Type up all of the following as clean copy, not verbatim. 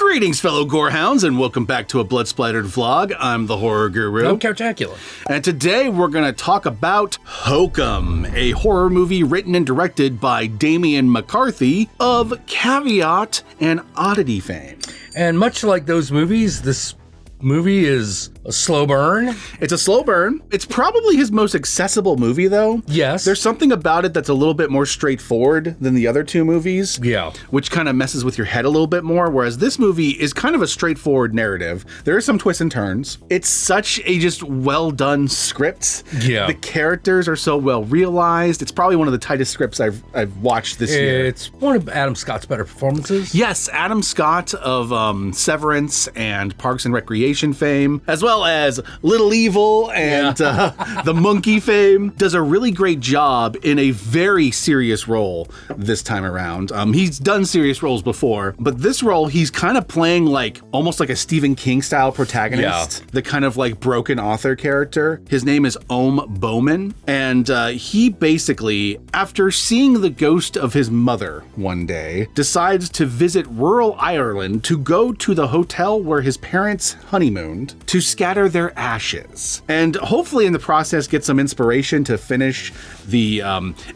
Greetings, fellow gorehounds, and welcome back to a Blood Splattered vlog. I'm the Horror Guru. I'm Count Jackula. And today we're going to talk about Hokum, a horror movie written and directed by Damian McCarthy of Caveat and Oddity fame. And much like those movies, this movie is a slow burn. It's a slow burn. It's probably his most accessible movie, though. Yes. There's something about it that's a little bit more straightforward than the other two movies. Yeah. Which kind of messes with your head a little bit more, whereas this movie is kind of a straightforward narrative. There are some twists and turns. It's such a just well-done script. Yeah. The characters are so well realized. It's probably one of the tightest scripts I've watched this year. It's one of Adam Scott's better performances. Yes, Adam Scott of Severance and Parks and Recreation fame, as well as Little Evil and The Monkey fame, does a really great job in a very serious role this time around. He's done serious roles before, but this role, he's kind of playing like almost like a Stephen King style protagonist, the kind of like broken author character. His name is Ohm Bowman, and he basically, after seeing the ghost of his mother one day, decides to visit rural Ireland to go to the hotel where his parents honeymooned to scatter their ashes, and hopefully in the process get some inspiration to finish the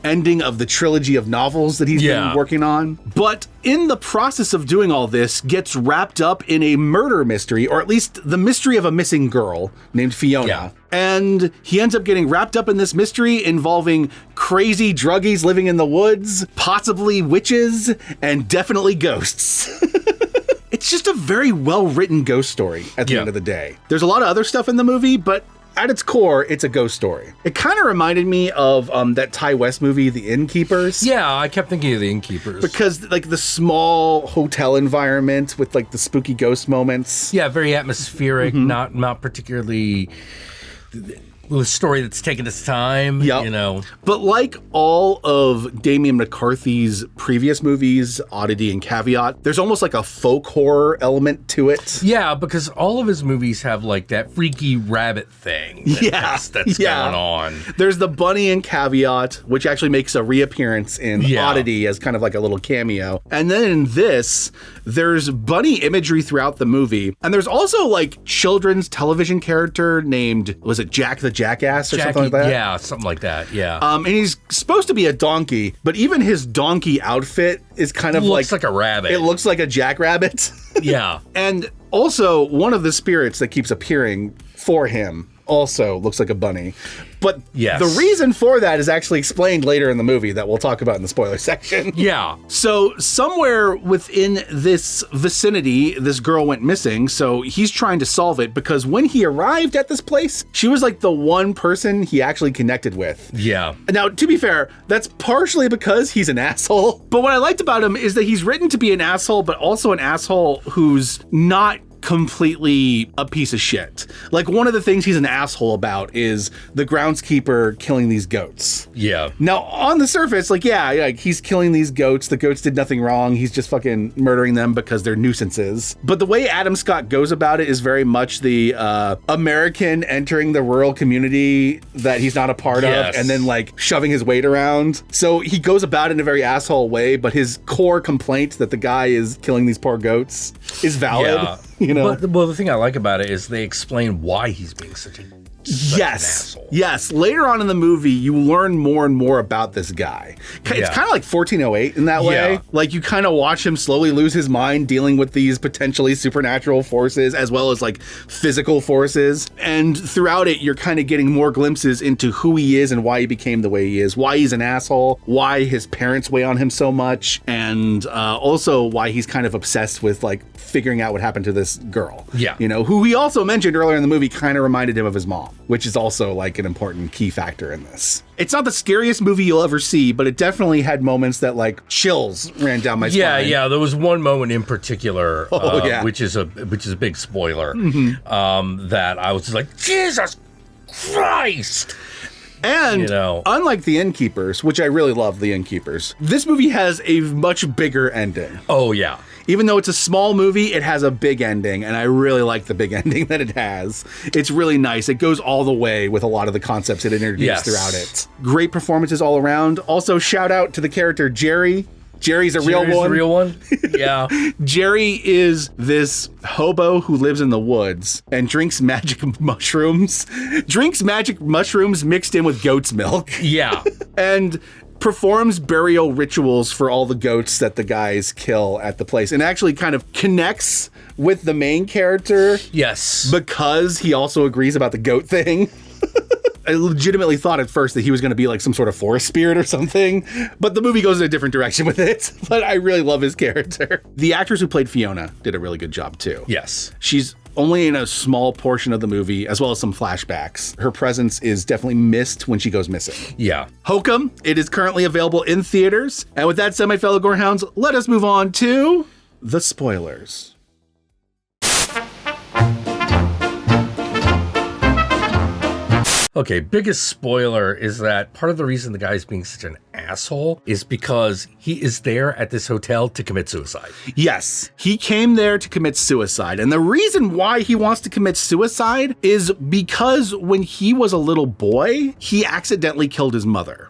ending of the trilogy of novels that he's been working on. But in the process of doing all this, gets wrapped up in a murder mystery, or at least the mystery of a missing girl named Fiona. Yeah. And he ends up getting wrapped up in this mystery involving crazy druggies living in the woods, possibly witches, and definitely ghosts. It's just a very well-written ghost story at the end of the day. There's a lot of other stuff in the movie, but at its core, it's a ghost story. It kind of reminded me of that Ty West movie, The Innkeepers. Yeah, I kept thinking of The Innkeepers. Because like the small hotel environment with like the spooky ghost moments. Yeah, very atmospheric, not particularly a story that's taken its time, you know. But like all of Damian McCarthy's previous movies, Oddity and Caveat, there's almost like a folk horror element to it. Yeah, because all of his movies have like that freaky rabbit thing that's going on. There's the bunny in Caveat, which actually makes a reappearance in Oddity as kind of like a little cameo. And then in this, there's bunny imagery throughout the movie. And there's also like children's television character named, was it Jack the Jackass or something like that? Yeah, something like that, yeah. And he's supposed to be a donkey, but even his donkey outfit is kind of looks like a rabbit. It looks like a jackrabbit. Yeah. And also, one of the spirits that keeps appearing for him also looks like a bunny. But the reason for that is actually explained later in the movie that we'll talk about in the spoiler section. Yeah. So somewhere within this vicinity, this girl went missing. So he's trying to solve it because when he arrived at this place, she was like the one person he actually connected with. Yeah. Now, to be fair, that's partially because he's an asshole. But what I liked about him is that he's written to be an asshole, but also an asshole who's not completely a piece of shit. Like, one of the things he's an asshole about is the groundskeeper killing these goats. Yeah. Now, on the surface, like, he's killing these goats. The goats did nothing wrong. He's just fucking murdering them because they're nuisances. But the way Adam Scott goes about it is very much the American entering the rural community that he's not a part of and then, like, shoving his weight around. So he goes about it in a very asshole way, but his core complaint that the guy is killing these poor goats is valid. Yeah. You know? But, the thing I like about it is they explain why he's being such an asshole. Yes. Later on in the movie, you learn more and more about this guy. It's kind of like 1408 in that way. Yeah. Like, you kind of watch him slowly lose his mind dealing with these potentially supernatural forces as well as like physical forces. And throughout it, you're kind of getting more glimpses into who he is and why he became the way he is, why he's an asshole, why his parents weigh on him so much, and also why he's kind of obsessed with like figuring out what happened to this girl. Yeah. You know, who he also mentioned earlier in the movie kind of reminded him of his mom, which is also like an important key factor in this. It's not the scariest movie you'll ever see, but it definitely had moments that like chills ran down my spine. Yeah. There was one moment in particular, which is a big spoiler, that I was just like, Jesus Christ. And unlike The Innkeepers, which I really love The Innkeepers, this movie has a much bigger ending. Oh, yeah. Even though it's a small movie, it has a big ending, and I really like the big ending that it has. It's really nice. It goes all the way with a lot of the concepts it introduced throughout it. Great performances all around. Also, shout out to the character Jerry, Jerry's a real one. Jerry's the real one? Yeah. Jerry is this hobo who lives in the woods and drinks magic mushrooms. Drinks magic mushrooms mixed in with goat's milk. Yeah. And performs burial rituals for all the goats that the guys kill at the place, and actually kind of connects with the main character. Yes. Because he also agrees about the goat thing. I legitimately thought at first that he was going to be like some sort of forest spirit or something, but the movie goes in a different direction with it. But I really love his character. The actress who played Fiona did a really good job too. Yes. She's only in a small portion of the movie, as well as some flashbacks. Her presence is definitely missed when she goes missing. Yeah. Hokum, it is currently available in theaters. And with that said, my fellow Gorehounds, let us move on to the spoilers. Okay, biggest spoiler is that part of the reason the guy's being such an asshole is because he is there at this hotel to commit suicide. Yes, he came there to commit suicide. And the reason why he wants to commit suicide is because when he was a little boy, he accidentally killed his mother.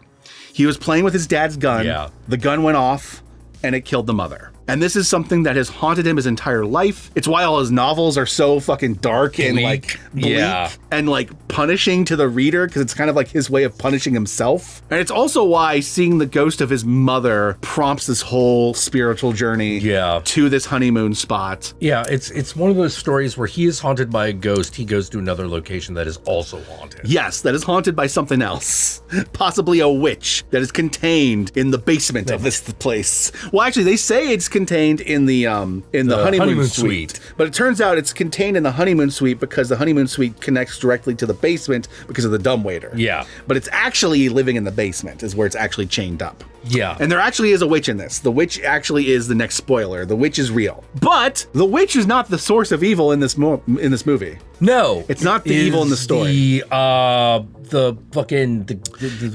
He was playing with his dad's gun. Yeah. The gun went off and it killed the mother. And this is something that has haunted him his entire life. It's why all his novels are so fucking dark and like bleak and like punishing to the reader, because it's kind of like his way of punishing himself. And it's also why seeing the ghost of his mother prompts this whole spiritual journey to this honeymoon spot. Yeah, it's one of those stories where he is haunted by a ghost. He goes to another location that is also haunted. Yes, that is haunted by something else. Possibly a witch that is contained in the basement of this place. Well, actually, they say it's contained in the honeymoon suite. But it turns out it's contained in the honeymoon suite because the honeymoon suite connects directly to the basement because of the dumbwaiter. Yeah. But it's actually living in the basement is where it's actually chained up. Yeah. And there actually is a witch in this. The witch actually is the next spoiler. The witch is real. But the witch is not the source of evil in this movie. No. It's not the evil in the story. The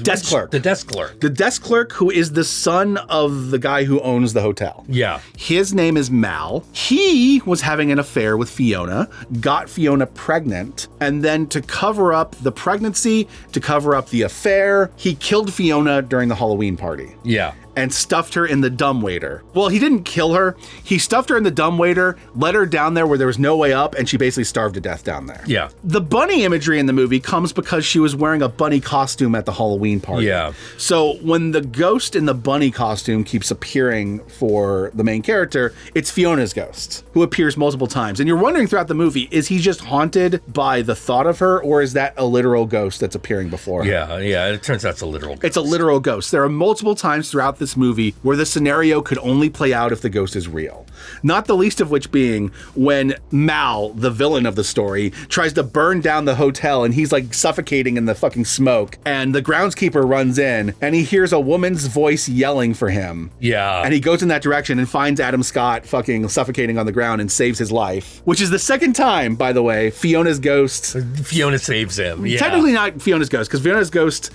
desk clerk. The desk clerk. The desk clerk who is the son of the guy who owns the hotel. Yeah. His name is Mal. He was having an affair with Fiona, got Fiona pregnant, and then to cover up the pregnancy, to cover up the affair, he killed Fiona during the Halloween party. Yeah. And stuffed her in the dumbwaiter. Well, he didn't kill her. He stuffed her in the dumbwaiter, let her down there where there was no way up, and she basically starved to death down there. Yeah. The bunny imagery in the movie comes because she was wearing a bunny costume at the Halloween party. Yeah. So when the ghost in the bunny costume keeps appearing for the main character, it's Fiona's ghost, who appears multiple times. And you're wondering throughout the movie, is he just haunted by the thought of her, or is that a literal ghost that's appearing before her? Yeah. It turns out it's a literal ghost. It's a literal ghost. There are multiple times throughout this movie where the scenario could only play out if the ghost is real. Not the least of which being when Mal, the villain of the story, tries to burn down the hotel and he's like suffocating in the fucking smoke, and the groundskeeper runs in and he hears a woman's voice yelling for him. Yeah. And he goes in that direction and finds Adam Scott fucking suffocating on the ground and saves his life. Which is the second time, by the way, Fiona saves him. Yeah. Technically not Fiona's ghost, because Fiona's ghost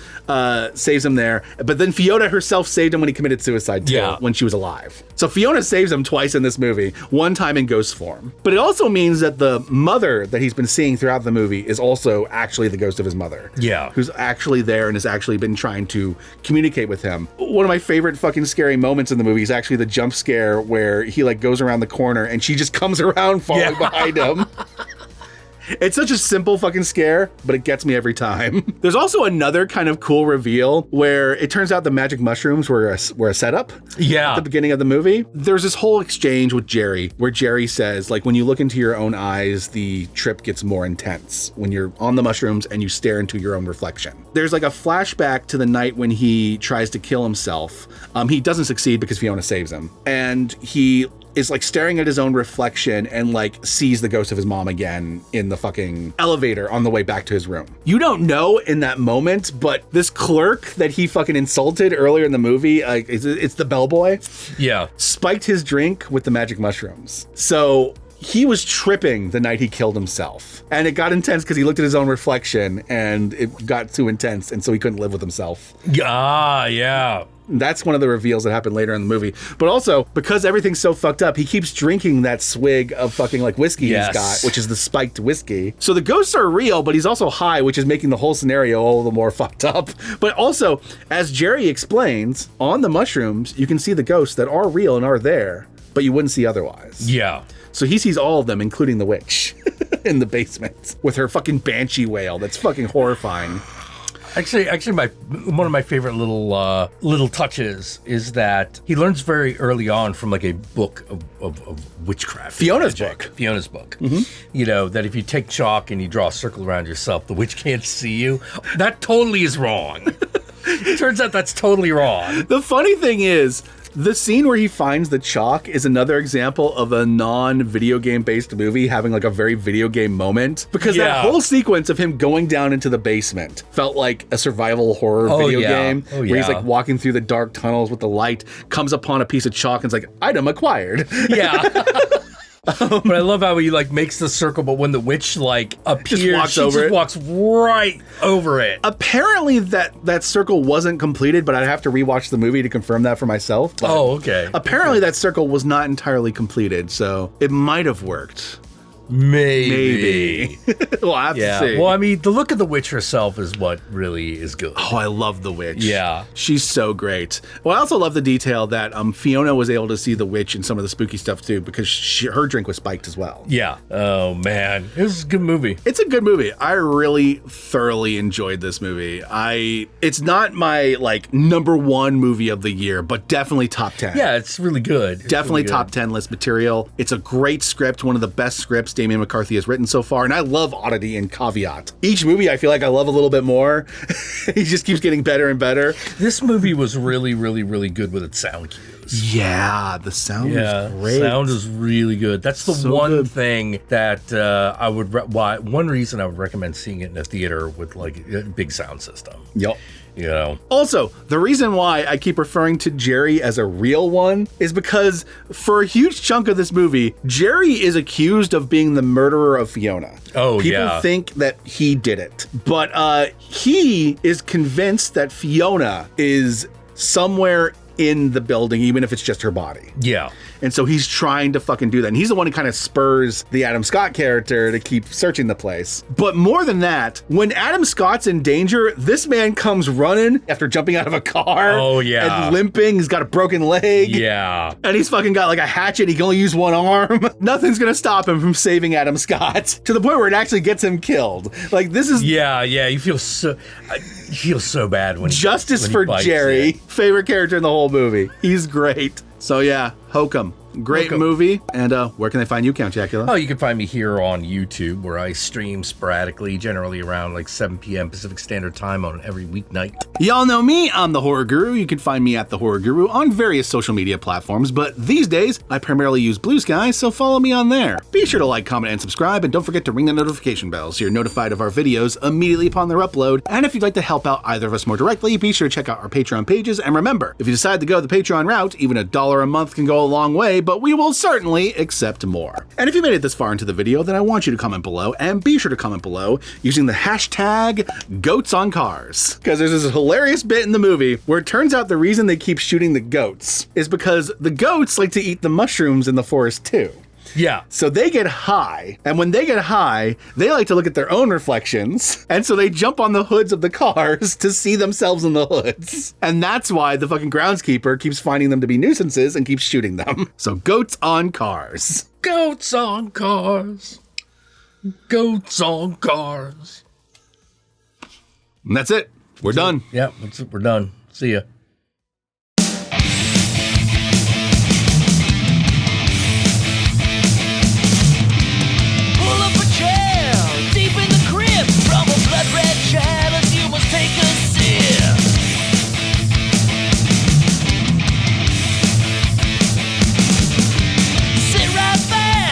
saves him there, but then Fiona herself saved him when he committed suicide too, when she was alive. So Fiona saves him twice in this movie, one time in ghost form. But it also means that the mother that he's been seeing throughout the movie is also actually the ghost of his mother. Yeah. Who's actually there and has actually been trying to communicate with him. One of my favorite fucking scary moments in the movie is actually the jump scare where he like goes around the corner and she just comes around falling behind him. It's such a simple fucking scare, but it gets me every time. There's also another kind of cool reveal where it turns out the magic mushrooms were a setup. Yeah. At the beginning of the movie. There's this whole exchange with Jerry where Jerry says, like, when you look into your own eyes, the trip gets more intense when you're on the mushrooms and you stare into your own reflection. There's like a flashback to the night when he tries to kill himself. He doesn't succeed because Fiona saves him. And he is like staring at his own reflection and like sees the ghost of his mom again in the fucking elevator on the way back to his room. You don't know in that moment, but this clerk that he fucking insulted earlier in the movie, like it's the bellboy. Yeah. Spiked his drink with the magic mushrooms. So he was tripping the night he killed himself. And it got intense because he looked at his own reflection and it got too intense. And so he couldn't live with himself. Yeah. That's one of the reveals that happen later in the movie. But also, because everything's so fucked up, he keeps drinking that swig of fucking like whiskey he's got, which is the spiked whiskey. So the ghosts are real, but he's also high, which is making the whole scenario all the more fucked up. But also, as Jerry explains, on the mushrooms, you can see the ghosts that are real and are there, but you wouldn't see otherwise. Yeah. So he sees all of them, including the witch in the basement with her fucking banshee wail. That's fucking horrifying. Actually, one of my favorite little touches is that he learns very early on from like a book of witchcraft. Fiona's book. Mm-hmm. You know, that if you take chalk and you draw a circle around yourself, the witch can't see you. That totally is wrong. Turns out that's totally wrong. The funny thing is, the scene where he finds the chalk is another example of a non-video game based movie having like a very video game moment, because that whole sequence of him going down into the basement felt like a survival horror video game where he's like walking through the dark tunnels with the light, comes upon a piece of chalk and it's like, item acquired. Yeah. But I love how he like makes the circle, but when the witch like appears, she just walks right over it. Apparently that circle wasn't completed, but I'd have to rewatch the movie to confirm that for myself. But okay. Apparently that circle was not entirely completed, so it might have worked. Maybe. We'll have to see. Well, I mean, the look of the witch herself is what really is good. Oh, I love the witch. Yeah. She's so great. Well, I also love the detail that Fiona was able to see the witch in some of the spooky stuff too, because her drink was spiked as well. Yeah. Oh, man. It was a good movie. It's a good movie. I really thoroughly enjoyed this movie. It's not my like #1 movie of the year, but definitely top 10. Yeah, it's really good. Definitely top 10 list material. It's a great script, one of the best scripts Damian McCarthy has written so far, and I love oddity and caveat. Each movie I feel like I love a little bit more. He just keeps getting better and better. This movie was really, really, really good with its sound cues. Yeah, the sound was great. Sound is really good. That's the one thing that one reason I would recommend seeing it in a theater with like a big sound system. Yep. You know. Also, the reason why I keep referring to Jerry as a real one is because for a huge chunk of this movie, Jerry is accused of being the murderer of Fiona. Oh, People think that he did it. But he is convinced that Fiona is somewhere in the building, even if it's just her body. Yeah. And so he's trying to fucking do that. And he's the one who kind of spurs the Adam Scott character to keep searching the place. But more than that, when Adam Scott's in danger, this man comes running after jumping out of a car. Oh, yeah. And limping. He's got a broken leg. Yeah. And he's fucking got like a hatchet. He can only use one arm. Nothing's going to stop him from saving Adam Scott to the point where it actually gets him killed. Like, this is... Yeah. You feel so bad when Justice when for he Jerry. it. Favorite character in the whole movie. He's great. So yeah, Hokum. Great movie. And where can they find you, Count Jackula? Oh, you can find me here on YouTube, where I stream sporadically, generally around like 7 p.m. Pacific Standard Time on every weeknight. Y'all know me. I'm the Horror Guru. You can find me at the Horror Guru on various social media platforms, but these days I primarily use Blue Sky, so follow me on there. Be sure to like, comment, and subscribe, and don't forget to ring the notification bell so you're notified of our videos immediately upon their upload. And if you'd like to help out either of us more directly, be sure to check out our Patreon pages. And remember, if you decide to go the Patreon route, even $1 a month can go a long way, but we will certainly accept more. And if you made it this far into the video, then I want you to comment below, and be sure to comment below using the hashtag #GoatsOnCars. Because there's this hilarious bit in the movie where it turns out the reason they keep shooting the goats is because the goats like to eat the mushrooms in the forest too. Yeah. So they get high, and when they get high, they like to look at their own reflections, and so they jump on the hoods of the cars to see themselves in the hoods. And that's why the fucking groundskeeper keeps finding them to be nuisances and keeps shooting them. So goats on cars. Goats on cars. Goats on cars. And that's it. We're done. Yeah, we're done. See ya.